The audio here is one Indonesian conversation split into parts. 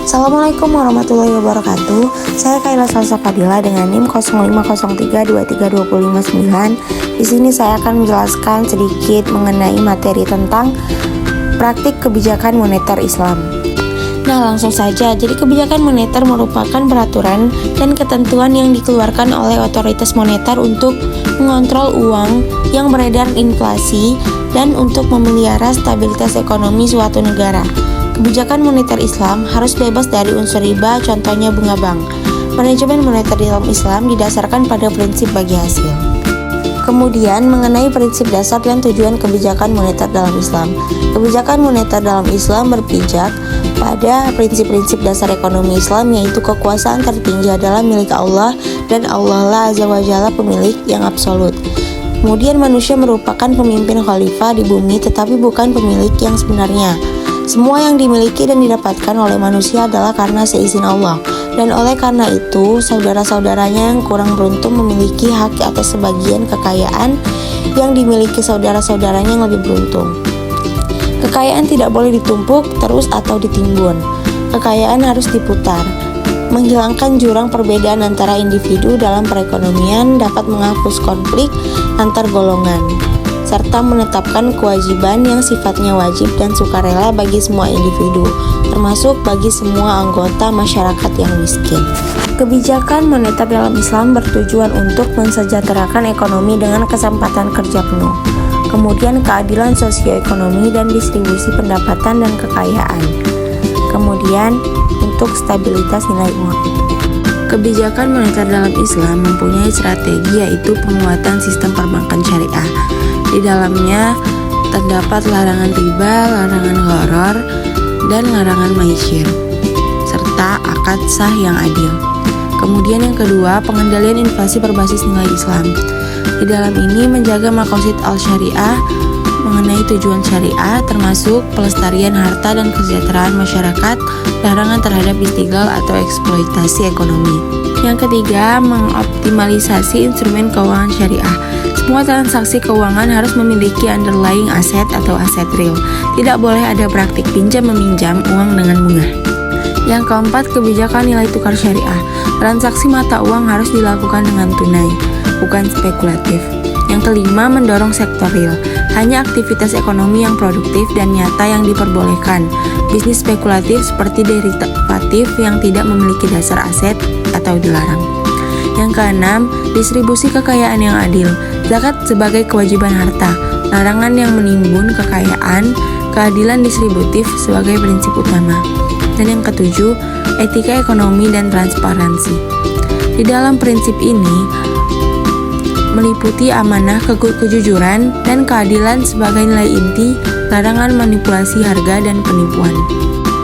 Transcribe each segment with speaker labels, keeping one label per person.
Speaker 1: Assalamualaikum warahmatullahi wabarakatuh. Saya Kaila Salsa Fadila dengan NIM 0503232559. Di sini saya akan menjelaskan sedikit mengenai materi tentang praktik kebijakan moneter Islam. Nah, langsung saja. Jadi kebijakan moneter merupakan peraturan dan ketentuan yang dikeluarkan oleh otoritas moneter untuk mengontrol uang yang beredar inflasi dan untuk memelihara stabilitas ekonomi suatu negara. Kebijakan moneter Islam harus bebas dari unsur riba, contohnya bunga bank. Manajemen moneter dalam Islam didasarkan pada prinsip bagi hasil. Kemudian mengenai prinsip dasar dan tujuan kebijakan moneter dalam Islam. Kebijakan moneter dalam Islam berpijak pada prinsip-prinsip dasar ekonomi Islam, yaitu kekuasaan tertinggi adalah milik Allah dan Allah lah Azza wa Jalla pemilik yang absolut. Kemudian manusia merupakan pemimpin khalifah di bumi tetapi bukan pemilik yang sebenarnya. Semua yang dimiliki dan didapatkan oleh manusia adalah karena seizin Allah. Dan oleh karena itu, saudara-saudaranya yang kurang beruntung memiliki hak atas sebagian kekayaan yang dimiliki saudara-saudaranya yang lebih beruntung. Kekayaan tidak boleh ditumpuk terus atau ditimbun. Kekayaan harus diputar. Menghilangkan jurang perbedaan antara individu dalam perekonomian dapat menghapus konflik antar golongan, serta menetapkan kewajiban yang sifatnya wajib dan sukarela bagi semua individu, termasuk bagi semua anggota masyarakat yang miskin. Kebijakan moneter dalam Islam bertujuan untuk mensejahterakan ekonomi dengan kesempatan kerja penuh, kemudian keadilan sosioekonomi dan distribusi pendapatan dan kekayaan, kemudian untuk stabilitas nilai uang. Kebijakan moneter dalam Islam mempunyai strategi, yaitu penguatan sistem perbankan syariah. Di dalamnya terdapat larangan riba, larangan gharar, dan larangan maisir, serta akad sah yang adil. Kemudian yang kedua, pengendalian inflasi berbasis nilai Islam. Di dalam ini menjaga maqasid al-syariah mengenai tujuan syariah, termasuk pelestarian harta dan kesejahteraan masyarakat, larangan terhadap istighal atau eksploitasi ekonomi. Yang ketiga, mengoptimalisasi instrumen keuangan syariah. Semua transaksi keuangan harus memiliki underlying aset atau aset real. Tidak boleh ada praktik pinjam-meminjam uang dengan bunga. Yang keempat, kebijakan nilai tukar syariah. Transaksi mata uang harus dilakukan dengan tunai, bukan spekulatif. Yang kelima, mendorong sektor real. Hanya aktivitas ekonomi yang produktif dan nyata yang diperbolehkan. Bisnis spekulatif seperti derivatif yang tidak memiliki dasar aset atau dilarang. Yang keenam, distribusi kekayaan yang adil. Zakat sebagai kewajiban harta, larangan yang menimbun kekayaan, keadilan distributif sebagai prinsip utama. Dan yang ketujuh, etika ekonomi dan transparansi. Di dalam prinsip ini meliputi amanah, kejujuran, dan keadilan sebagai nilai inti, larangan manipulasi harga dan penipuan.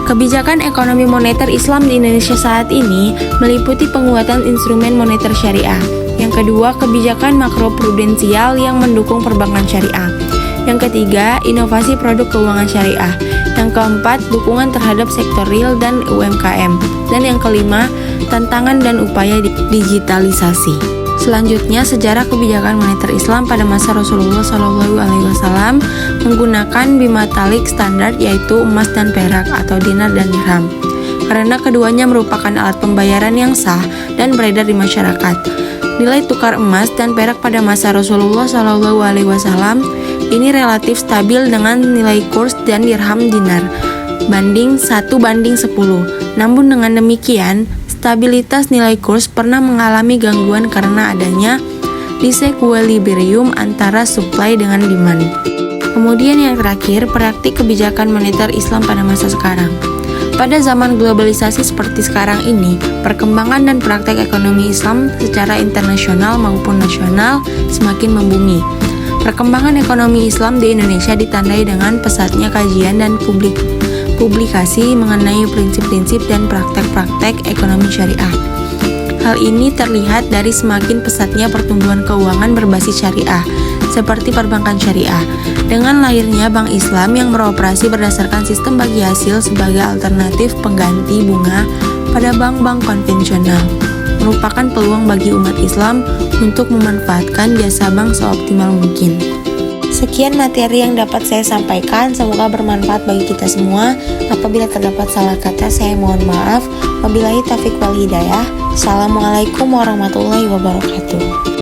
Speaker 1: Kebijakan ekonomi moneter Islam di Indonesia saat ini meliputi penguatan instrumen moneter syariah. Yang kedua, kebijakan makroprudensial yang mendukung perbankan syariah. Yang ketiga, inovasi produk keuangan syariah. Yang keempat, dukungan terhadap sektor real dan UMKM. Dan yang kelima, tantangan dan upaya digitalisasi. Selanjutnya, sejarah kebijakan moneter Islam pada masa Rasulullah SAW menggunakan bimetalik standar, yaitu emas dan perak atau dinar dan dirham. Karena keduanya merupakan alat pembayaran yang sah dan beredar di masyarakat. Nilai tukar emas dan perak pada masa Rasulullah SAW ini relatif stabil dengan nilai kurs dan dirham dinar banding 1:10. Namun dengan demikian, stabilitas nilai kurs pernah mengalami gangguan karena adanya disequilibrium antara supply dengan demand. Kemudian yang terakhir, praktik kebijakan moneter Islam pada masa sekarang. Pada zaman globalisasi seperti sekarang ini, perkembangan dan praktek ekonomi Islam secara internasional maupun nasional semakin membumi. Perkembangan ekonomi Islam di Indonesia ditandai dengan pesatnya kajian dan publikasi mengenai prinsip-prinsip dan praktek-praktek ekonomi syariah. Hal ini terlihat dari semakin pesatnya pertumbuhan keuangan berbasis syariah, seperti perbankan syariah, dengan lahirnya bank Islam yang beroperasi berdasarkan sistem bagi hasil sebagai alternatif pengganti bunga pada bank-bank konvensional, merupakan peluang bagi umat Islam untuk memanfaatkan jasa bank seoptimal mungkin. Sekian materi yang dapat saya sampaikan, semoga bermanfaat bagi kita semua. Apabila terdapat salah kata, saya mohon maaf. Wabillahi taufiq wal hidayah. Assalamualaikum warahmatullahi wabarakatuh.